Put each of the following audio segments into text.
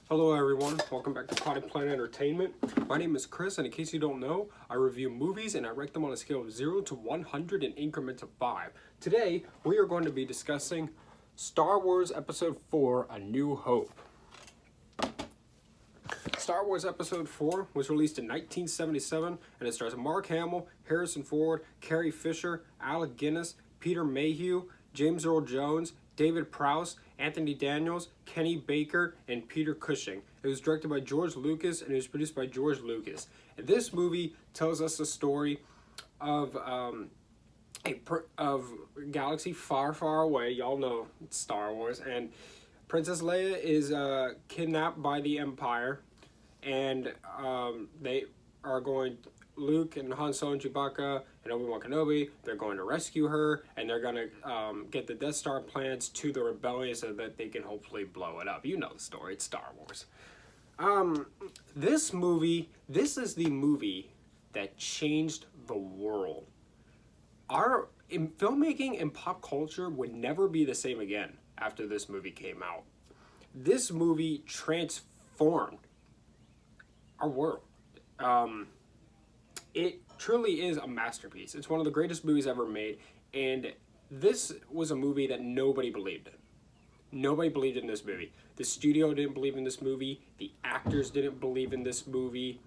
Hello everyone, welcome back to Potted Planet Entertainment. My name is Chris, and in case you don't know, I review movies and I rank them on a scale of 0 to 100 in increments of 5. Today, we are going to be discussing Star Wars Episode 4, A New Hope. Star Wars Episode 4 was released in 1977, and it stars Mark Hamill, Harrison Ford, Carrie Fisher, Alec Guinness, Peter Mayhew, James Earl Jones, David Prowse, Anthony Daniels, Kenny Baker, and Peter Cushing. It was directed by George Lucas and it was produced by George Lucas. And this movie tells us the story of of galaxy far, far away. Y'all know it's Star Wars, and Princess Leia is kidnapped by the Empire, and they are going. Luke and Han Solo and Chewbacca and Obi-Wan Kenobi, they're going to rescue her, and they're going to get the Death Star plans to the rebellion so that they can hopefully blow it up. You know the story. It's Star Wars. This is the movie that changed the world. In filmmaking and pop culture would never be the same again after this movie came out. This movie transformed our world. It truly is a masterpiece. It's one of the greatest movies ever made, and this was a movie that nobody believed in. Nobody believed in this movie. The studio didn't believe in this movie. The actors didn't believe in this movie.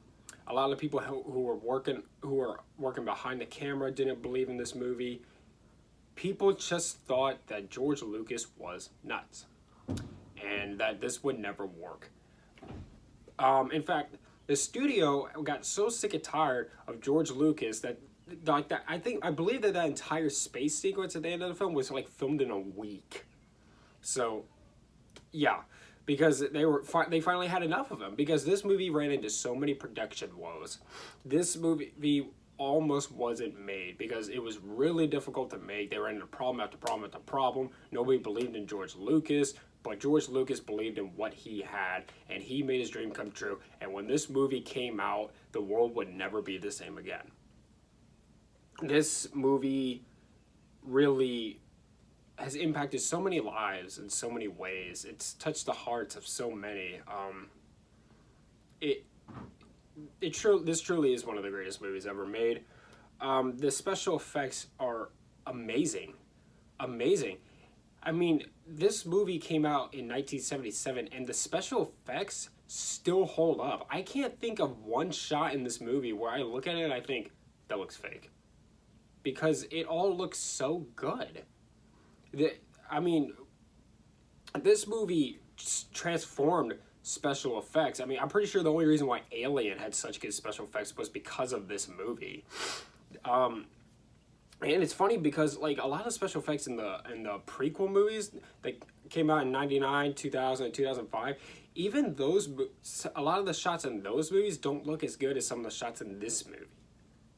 A lot of people who were working behind the camera didn't believe in this movie. People just thought that George Lucas was nuts, and that this would never work. In fact, the studio got so sick and tired of George Lucas that I believe that entire space sequence at the end of the film was like filmed in a week. So, yeah, because they finally had enough of him, because this movie ran into so many production woes. This movie almost wasn't made because it was really difficult to make. They ran into problem after problem after problem. Nobody believed in George Lucas. But George Lucas believed in what he had, and he made his dream come true. And when this movie came out, the world would never be the same again. This movie really has impacted so many lives in so many ways. It's touched the hearts of so many. This truly is one of the greatest movies ever made. The special effects are amazing. Amazing. I mean, this movie came out in 1977, and the special effects still hold up. I can't think of one shot in this movie where I look at it and I think, that looks fake. Because it all looks so good. This movie transformed special effects. I mean, I'm pretty sure the only reason why Alien had such good special effects was because of this movie. And it's funny because like a lot of special effects in the prequel movies that came out in 99, 2000, and 2005, even a lot of the shots in those movies don't look as good as some of the shots in this movie,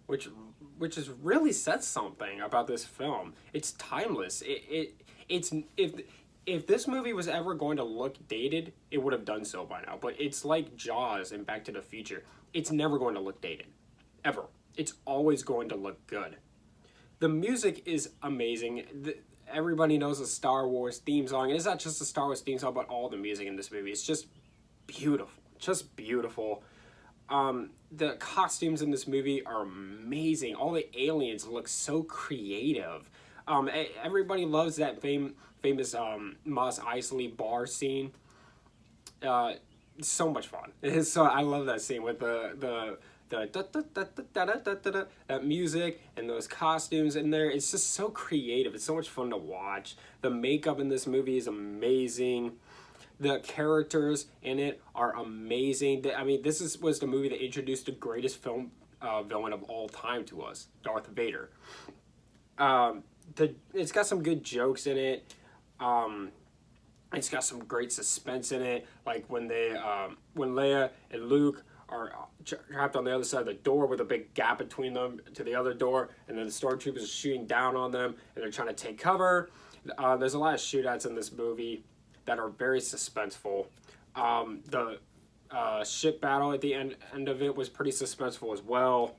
which is really says something about this film. It's timeless. If this movie was ever going to look dated, it would have done so by now. But it's like Jaws and Back to the Future. It's never going to look dated, ever. It's always going to look good. The music is amazing. Everybody knows the Star Wars theme song. And it's not just the Star Wars theme song, but all the music in this movie. It's just beautiful. Just beautiful. The costumes in this movie are amazing. All the aliens look so creative. Everybody loves that famous Mos Eisley bar scene. It's so much fun. I love that scene with the that music and those costumes in there. It's just so creative. It's so much fun to watch. The makeup in this movie is amazing. The characters in it are amazing. This was the movie that introduced the greatest film villain of all time to us, Darth Vader. It's got some good jokes in it. It's got some great suspense in it, like when Leia and Luke are trapped on the other side of the door with a big gap between them to the other door, and then the stormtroopers are shooting down on them, and they're trying to take cover. There's a lot of shootouts in this movie that are very suspenseful. The ship battle at the end of it was pretty suspenseful as well.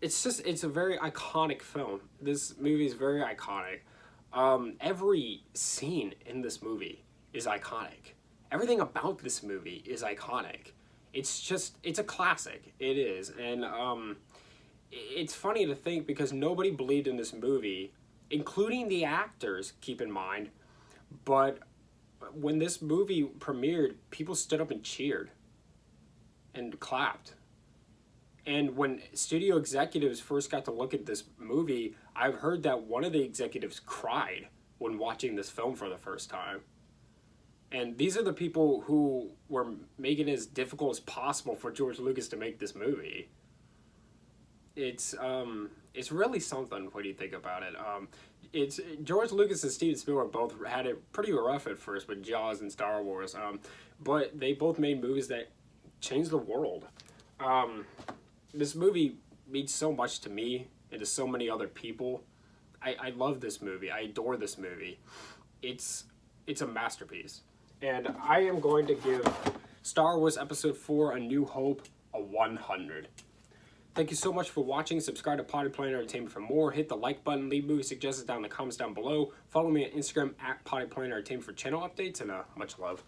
It's a very iconic film. This movie is very iconic. Every scene in this movie is iconic. Everything about this movie is iconic. It's a classic. It is. And it's funny to think because nobody believed in this movie, including the actors, keep in mind. But when this movie premiered, people stood up and cheered and clapped. And when studio executives first got to look at this movie, I've heard that one of the executives cried when watching this film for the first time. And these are the people who were making it as difficult as possible for George Lucas to make this movie. It's really something. What do you think about it? It's George Lucas and Steven Spielberg both had it pretty rough at first with Jaws and Star Wars, but they both made movies that changed the world. This movie means so much to me and to so many other people. I love this movie. I adore this movie. It's a masterpiece. And I am going to give Star Wars Episode 4 A New Hope a 100. Thank you so much for watching. Subscribe to Potty Planet Entertainment for more. Hit the like button. Leave movie suggestions down in the comments down below. Follow me on Instagram at Potty Planet Entertainment for channel updates, and much love.